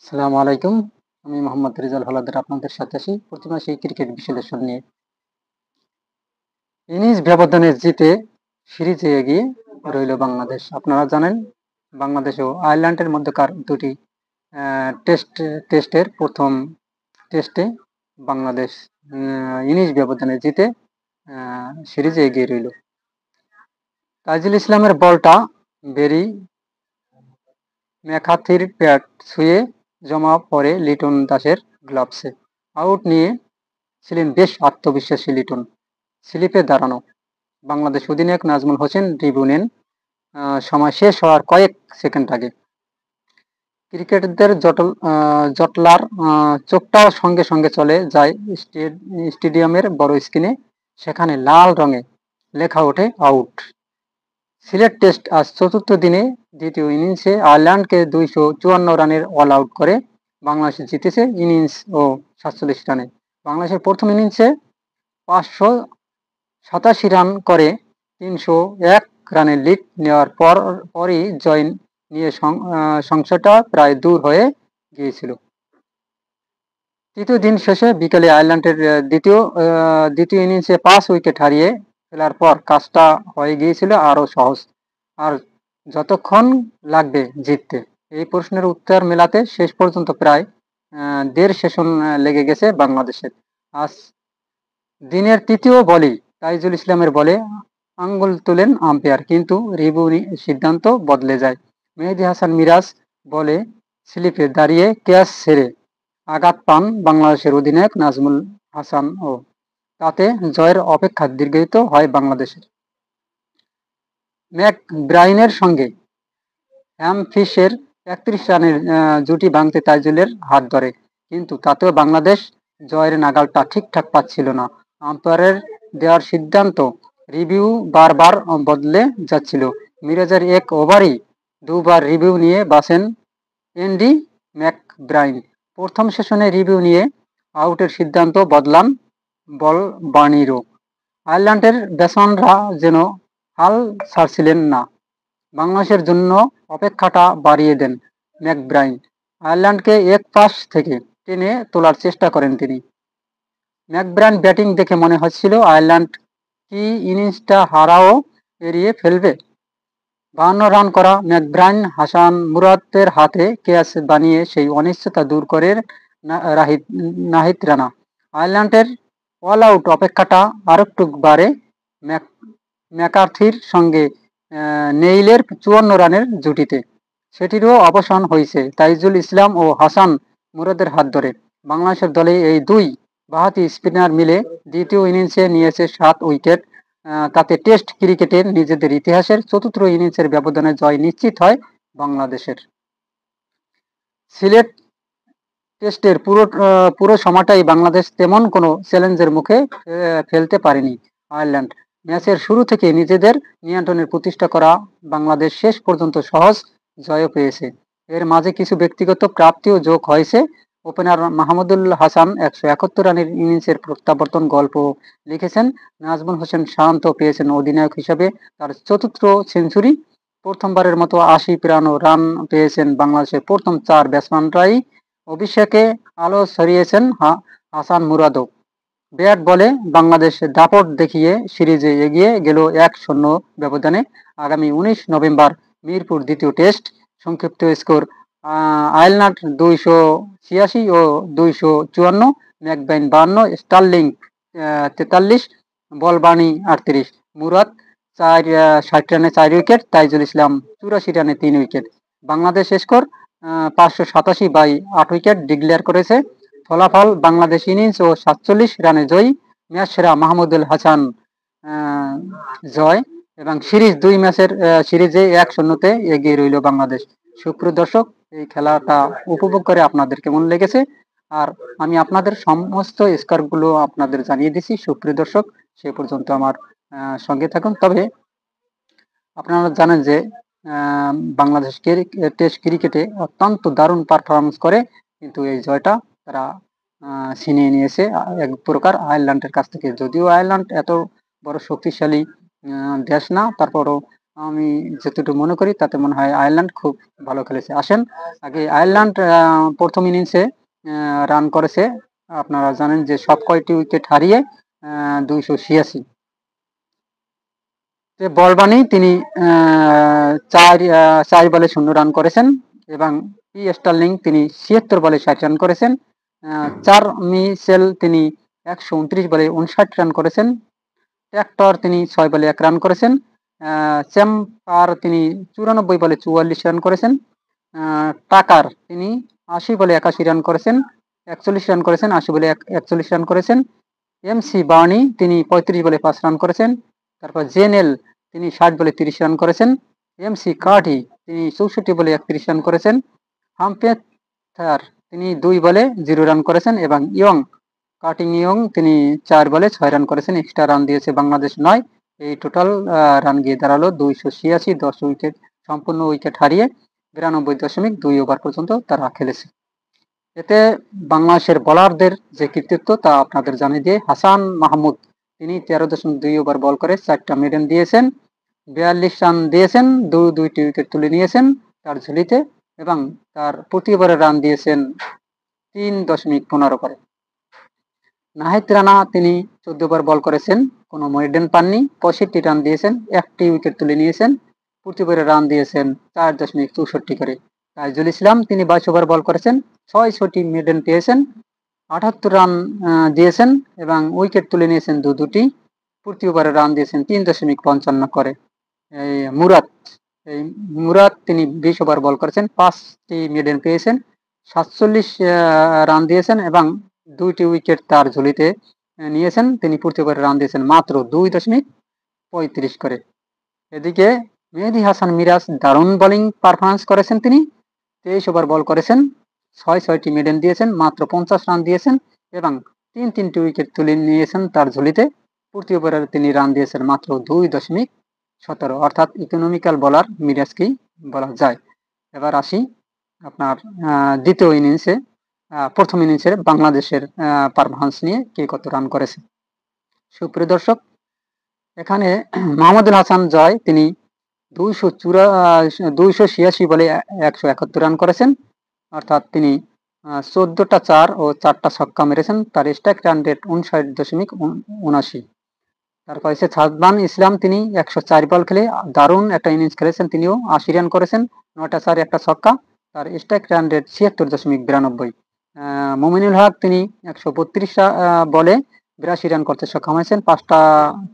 আসসালামু আলাইকুম। আমি মোহাম্মদ রেজাল হলাদার আপনাদের সাথে আছি প্রতি মাসে ক্রিকেট বিশ্লেষণ নিয়ে। ইনিংস ব্যবধানে জিতে সিরিজে এগিয়ে রইল বাংলাদেশ। আপনারা জানেন বাংলাদেশ ও আয়ারল্যান্ডের মধ্যকার দুটি টেস্টের প্রথম টেস্টে বাংলাদেশ ইনিংস ব্যবধানে জিতে সিরিজে এগিয়ে রইল। তাইজুল ইসলামের বলটা বেরি ম্যাকাথির প্যাড ছুঁয়ে জমা পড়ে লিটন দাসের গ্লাভসে। আউট নিয়ে ছিলেন বেশ আত্মবিশ্বাসী লিটন। স্লিপে দাঁড়ানো বাংলাদেশ অধিনায়ক নাজমুল হোসেন রিভিউ নেন সময় শেষ হওয়ার কয়েক সেকেন্ড আগে। ক্রিকেটারদের জটলার চোখটাও সঙ্গে সঙ্গে চলে যায় স্টেডিয়ামের বড় স্ক্রিনে। সেখানে লাল রঙে লেখা ওঠে আউট। সিলেট টেস্ট আজ চতুর্থ দিনে দ্বিতীয় ইনিংসে আয়ারল্যান্ডকে 254 রানের অল আউট করে বাংলাদেশ জিতেছে ইনিংস ও 47 রানে। বাংলাদেশের প্রথম ইনিংসে 587 রান করে 301 রানের লিড নেওয়ার পরই জয় নিয়ে সংশয়টা প্রায় দূর হয়ে গিয়েছিল। তৃতীয় দিন শেষে বিকেলে আয়ারল্যান্ডের দ্বিতীয় ইনিংসে 5 উইকেট হারিয়ে ফেলার পর কাজটা হয়ে গিয়েছিল আরও সহজ। আর যতক্ষণ লাগবে জিততে, এই প্রশ্নের উত্তর মেলাতে শেষ পর্যন্ত প্রায় 1.5 সেশন লেগে গেছে বাংলাদেশের। আজ দিনের তৃতীয় বলেই তাইজুল ইসলামের বলে আঙ্গুল তোলেন আম্পায়ার, কিন্তু রিভিউ সিদ্ধান্ত বদলে যায়। মেহেদী হাসান মিরাজ বলে স্লিপে দাঁড়িয়ে ক্যাচ ছেড়ে আঘাত পান বাংলাদেশের অধিনায়ক নাজমুল হাসান ও তাতে জয়ের অপেক্ষা দীর্ঘায়িত হয় বাংলাদেশের। ম্যাক ব্রাইনের সঙ্গে হ্যামফিশের 31 রানের জুটি ভাঙতে তাইজুলের হাত ধরে, কিন্তু তাতেও বাংলাদেশ জয়ের নাগালটা ঠিকঠাক পাচ্ছিল না। আম্পায়ারের দেওয়ার সিদ্ধান্ত রিভিউ বারবার বদলে যাচ্ছিল। মিরাজের এক ওভারই দুবার রিভিউ নিয়ে বাঁচেন এন্ডি ম্যাকব্রাইন। প্রথম সেশনে রিভিউ নিয়ে আউটের সিদ্ধান্ত বদলান বল বার্নিরও। আয়ারল্যান্ডের ব্যাটসম্যানরা যেন হাল ছাড়ছিলেন না। বাংলাদেশের জন্য অপেক্ষাটা বাড়িয়ে দেন ম্যাকব্রাইন। আয়ারল্যান্ডকে এক পাশ থেকে টেনে তোলার চেষ্টা করেন তিনি। ম্যাকব্রাইন ব্যাটিং দেখে মনে হচ্ছিল আয়ারল্যান্ড কি ইনিংসটা হারাও এড়িয়ে ফেলবে। 52 রান করা ম্যাকব্রাইন হাসান মুরাদের হাতে ক্যাচ বানিয়ে সেই অনিশ্চয়তা দূর করে নাহিদ রানা। আয়ারল্যান্ডের অল আউট অপেক্ষাটা আরেকটু বাড়ে ম্যাকার্থির সঙ্গে নেইলের 54 রানের জুটিতে। সেটিরও অবসান হয়েছে তাইজুল ইসলাম ও হাসান মুরাদের হাত ধরে। বাংলাদেশের দলে এই দুই বাঁহাতি স্পিনার মিলে দ্বিতীয় ইনিংসে নিয়েছে 7 উইকেট। তাতে টেস্ট ক্রিকেটের নিজেদের ইতিহাসের চতুর্থ ইনিংসের ব্যবধানে জয় নিশ্চিত হয় বাংলাদেশের। সিলেট টেস্টের পুরো সময়টাই বাংলাদেশ তেমন কোনো চ্যালেঞ্জের মুখে ফেলতে পারেনি আয়ারল্যান্ড। ম্যাচের শুরু থেকে নিজেদের নিয়ন্ত্রণের প্রতিষ্ঠা করা বাংলাদেশ শেষ পর্যন্ত সহজ জয়ও পেয়েছে। এর মাঝে কিছু ব্যক্তিগত প্রাপ্তিও যোগ হয়েছে। ওপেনার মাহমুদুল হাসান 171 রানের ইনিংসের প্রত্যাবর্তন গল্প লিখেছেন। নাজমুল হোসেন শান্ত পেয়েছেন অধিনায়ক হিসেবে তার চতুর্থ সেঞ্চুরি। প্রথমবারের মতো 80 রান পেয়েছেন বাংলাদেশের প্রথম 4 ব্যাটসম্যানরাই। অভিষেকে আলো ছড়িয়েছেন হাসান মুরাদও। ব্যাট বলে বাংলাদেশ দাপট দেখিয়ে সিরিজে এগিয়ে গেল 1-0 ব্যবধানে। আগামী 19 নভেম্বর মিরপুর দ্বিতীয় টেস্ট। সংক্ষিপ্ত স্কোর আয়ারল্যান্ড 286 ও 254, ম্যাকব্রাইন 52, স্টার্লিং 43, বলবানি 38, মুরাদ 60 রানে 4 উইকেট, তাইজুল ইসলাম 84 রানে 3 wicket. Bangladesh score 587/8 wicket declare করেছে। ফলাফল বাংলাদেশ ইনিংস ও 47 রানে জয়ী। ম্যাচ সেরা মাহমুদুল হাসান জয় এবং সিরিজ 2 ম্যাচের সিরিজে 1-0 এগিয়ে রইল বাংলাদেশ। সুপ্রিয় দর্শক, এই খেলাটা উপভোগ করে আপনাদের কেমন লেগেছে? আর আমি আপনাদের সমস্ত স্কোরগুলো আপনাদের জানিয়ে দিছি। সুপ্রিয় দর্শক, সে পর্যন্ত আমার সঙ্গে থাকুন। তবে আপনারা জানেন যে বাংলাদেশ টেস্ট ক্রিকেটে অত্যন্ত দারুণ পারফরমেন্স করে, কিন্তু এই জয়টা তারা ছিনিয়ে নিয়েছে এক প্রকার আয়ারল্যান্ডের কাছ থেকে। যদিও আয়ারল্যান্ড এত বড় শক্তিশালী দেশ না, তারপরও আমি যতটুকু মনে করি তাতে মনে হয় আয়ারল্যান্ড খুব ভালো খেলেছে। আসেন আগে আয়ারল্যান্ড প্রথম ইনিংসে রান করেছে, আপনারা জানেন যে সব কয়টি উইকেট হারিয়ে 286। বল বানি তিনি 4 বলে 0 রান করেছেন এবং পি স্টার্লিং তিনি 76 বলে 60 রান করেছেন। 4 মিচেল তিনি 129 বলে 59 রান করেছেন। ট্র্যাক্টর তিনি 6 বলে 1 রান করেছেন। চ্যাম্পার তিনি 94 বলে 44 রান করেছেন। টাকার তিনি 80 বলে 81 রান করেছেন, 41 রান করেছেন, 80 বলে 41 রান করেছেন। এমসি বার্নি তিনি 35 বলে 5 রান করেছেন। তারপর জেনেল তিনি 60 বলে 30 রান করেছেন। এমসি কার্টি তিনি 64 বলে 31 রান করেছেন। হাম্পেথার তিনি 2 বলে 0 রান করেছেন এবং কার্টিং ইয়ং তিনি 4 বলে 6 রান করেছেন। এক্সট্রা রান দিয়েছে বাংলাদেশ 9। এই টোটাল রান গিয়ে দাঁড়ালো 286। 10 উইকেট সম্পূর্ণ উইকেট হারিয়ে 92.2 ওভার পর্যন্ত তারা খেলেছে। এতে বাংলাদেশের বোলারদের যে কৃতিত্ব তা আপনাদের জানিয়ে দিয়ে হাসান মাহমুদ তিনি 13.2 ওভার বল করে 4টা মেডেন দিয়েছেন, 42 রান দিয়েছেন, দুইটি উইকেট তুলে নিয়েছেন তার ঝুলিতে এবং তার প্রতি ওভারে রান দিয়েছেন 3.15 করে। নাহিদ রানা তিনি 14 ওভার বল করেছেন, কোনো মেডেন পাননি, 65 রান দিয়েছেন, একটি উইকেট তুলে নিয়েছেন, প্রতি ওভারে রান দিয়েছেন 4.64 করে। তাইজুল ইসলাম তিনি 22 ওভার বল করেছেন, 6টি মেডেন পেয়েছেন, 78 রান দিয়েছেন এবং উইকেট তুলে নিয়েছেন দুটি, প্রতি ওভারে রান দিয়েছেন 3.55 করে। এই মুরাদ তিনি 20 ওভার বল করেছেন, 5টি মেডেন পেয়েছেন, 47 রান দিয়েছেন এবং 2টি উইকেট তার ঝুলিতে নিয়েছেন। তিনি প্রতি ওভারে রান দিয়েছেন মাত্র 2.35 করে। এদিকে মেহেদী হাসান মিরাজ দারুণ বোলিং পারফরমেন্স করেছেন। তিনি 23 ওভার বল করেছেন, 6টি মেডেন দিয়েছেন, মাত্র 50 রান দিয়েছেন এবং তিনটি উইকেট তুলে নিয়েছেন তার ঝুলিতে। প্রতি ওভারে তিনি রান দিয়েছেন মাত্র 2.17, অর্থাৎ ইকোনমিক্যাল বোলার মিরাজকেই বলা যায়। এবার আসি আপনার দ্বিতীয় ইনিংসে, প্রথম ইনিংসে বাংলাদেশের পারফরমেন্স নিয়ে কে কত রান করেছে। সুপ্রিয় দর্শক, এখানে মাহমুদুল হাসান জয় তিনি 286 বলে 171 রান করেছেন, অর্থাৎ তিনি 14টা 4 ও 4টা ছক্কা মেরেছেন। তার স্ট্রাইক রান রেট 59.79। তারপর হচ্ছে সাদমান ইসলাম তিনি 104 বল খেলে দারুণ একটা ইনিংস খেলেছেন, তিনিও 80 রান করেছেন, 9টা 4 একটা ছক্কা, তার strike run rate 76.92। Mominul Haque তিনি 132 বলে 82 রান করতে সক্ষম হয়েছেন, 5টা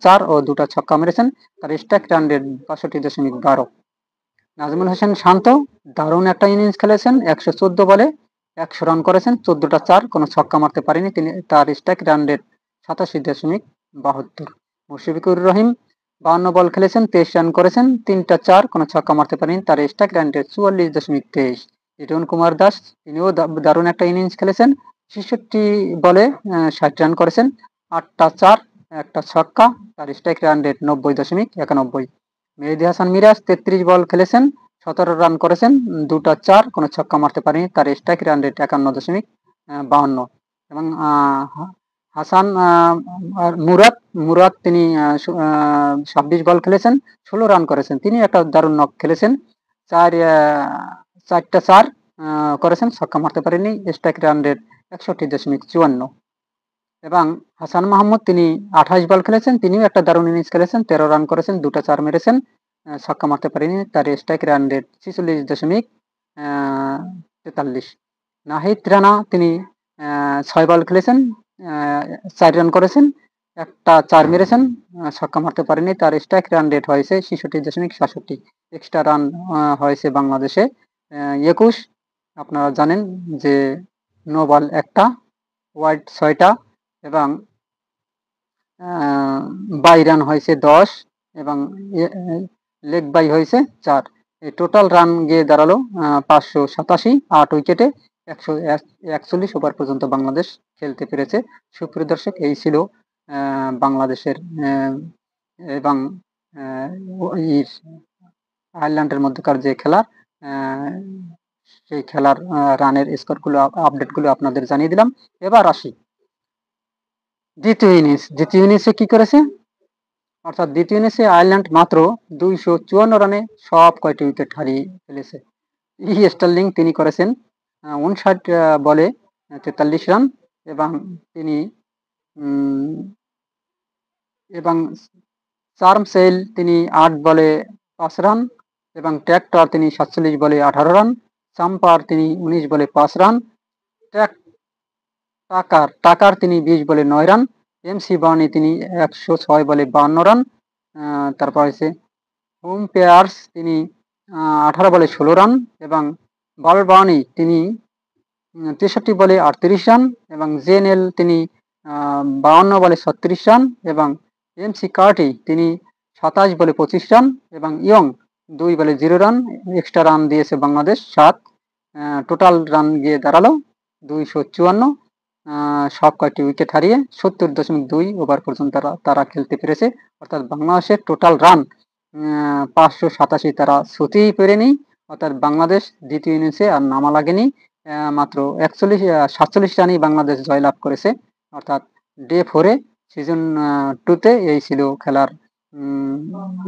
4 ও 2টা ছক্কা মেরেছেন, তার strike run rate 62.12। Najmul Hossain Shanto দারুণ একটা ইনিংস খেলেছেন, 114 বলে 100 রান করেছেন, 14টা 4, কোনো ছক্কা মারতে পারেনি তিনি, তার strike run rate 87.72। Mushfiqur Rahim 52 বল খেলেছেন, 23 রান করেছেন, 3টা 4, কোনো ছক্কা মারতে পারেনি, তার strike run rate 44.23। Liton Kumar Das তিনিও দারুণ একটা ইনিংস খেলেছেন, 66 বলে 60 রান করেছেন, 8টা 4, একটা ছক্কা, তার স্ট্রাইক রান রেট 90.91। মেহেদী হাসান মিরাজ 33 বল খেলেছেন, 17 রান করেছেন, 2টা 4, কোনো ছক্কা মারতে পারেনি, তার স্ট্রাইক রান রেট 51.52। এবং হাসান মুরাদ তিনি 26 বল খেলেছেন, 16 রান করেছেন, তিনি একটা দারুণ নক খেলেছেন, 4টা 4 করেছেন, ছক্কা মারতে পারেনি, স্ট্রাইক রান রেট 61.54। এবং হাসান মাহমুদ তিনি 28 বল খেলেছেন, তিনিও একটা দারুণ ইনিংস খেলেছেন, 13 রান করেছেন, 2টা 4 মেরেছেন, ছক্কা মারতে পারেনি, তার strike run rate 46.43। Nahid Rana তিনি 6 বল খেলেছেন, 4 রান করেছেন, একটা 4 মেরেছেন, ছক্কা মারতে পারেনি, তার স্ট্রাইক রান রেট হয়েছে 66.67। এক্সট্রা রান হয়েছে বাংলাদেশে 21। আপনারা জানেন যে নো বল একটা, ওয়াইড 6টা এবং বাই রান হয়েছে 10 এবং লেগ বাই হয়েছে 4। এই টোটাল রান গিয়ে দাঁড়ালো 587। 8 উইকেটে 141 ওভার পর্যন্ত বাংলাদেশ খেলতে পেরেছে। সুপ্রিয় দর্শক, এই ছিল বাংলাদেশের এবং আয়ারল্যান্ডের মধ্যকার যে খেলা, সেই খেলার রানের স্কোরগুলো আপডেটগুলো আপনাদের জানিয়ে দিলাম। এবার আসি দ্বিতীয় ইনিংসে কি করেছে অর্থাৎ দ্বিতীয় ইনিংসে আয়ারল্যান্ড মাত্র 254 রানে সব কয়টি উইকেট হারিয়ে ফেলেছে। স্টার্লিং তিনি করেছেন 59 বলে 43 রান এবং তিনি এবং চার্মসেল তিনি 8 বলে 5 রান এবং ট্র্যাক্টর তিনি 47 বলে 18 রান, চাম্পার তিনি 19 বলে 5 রান, টাকার তিনি 20 বলে 9 রান, এমসি বার্নি তিনি 106 বলে 52 রান, তারপর হচ্ছে হোম পেয়ার্স তিনি 18 বলে 16 রান এবং বাল বার্নি তিনি 63 বলে 38 রান এবং জেএনএল তিনি 52 বলে 36 রান এবং এমসি কার্টি তিনি 27 বলে 25 রান এবং ইয়ং 2 বলে 0 রান, এক্সট্রা রান দিয়েছে বাংলাদেশ 7, টোটাল রান গিয়ে দাঁড়ালো 254। সব কয়টি উইকেট হারিয়ে 70.2 ওভার পর্যন্ত তারা খেলতে পেরেছে। অর্থাৎ বাংলাদেশের টোটাল রান 587 তারা ছুঁতেই পেরেনি। অর্থাৎ বাংলাদেশ দ্বিতীয় ইনিংসে আর নামা লাগেনি, মাত্র 47 রানেই বাংলাদেশ জয়লাভ করেছে। অর্থাৎ ডে 4-এ সিজন 2-তে এই ছিল খেলার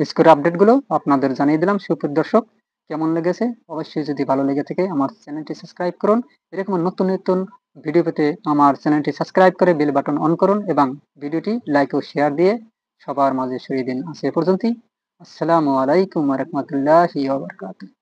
স্কোর আপডেটগুলো আপনাদের জানিয়ে দিলাম। সুপ্রিয় দর্শক, কেমন লেগেছে অবশ্যই যদি ভালো লেগে থাকে আমার চ্যানেলটি সাবস্ক্রাইব করুন। এরকম নতুন নতুন ভিডিও পেতে আমার চ্যানেলটি সাবস্ক্রাইব করে বেল বাটন অন করুন এবং ভিডিওটি লাইক ও শেয়ার দিয়ে সবার মাঝে ছড়িয়ে দিন। আজ এ পর্যন্তই। আসসালামু আলাইকুম ওয়া রাহমাতুল্লাহি ওয়া বারাকাতুহু।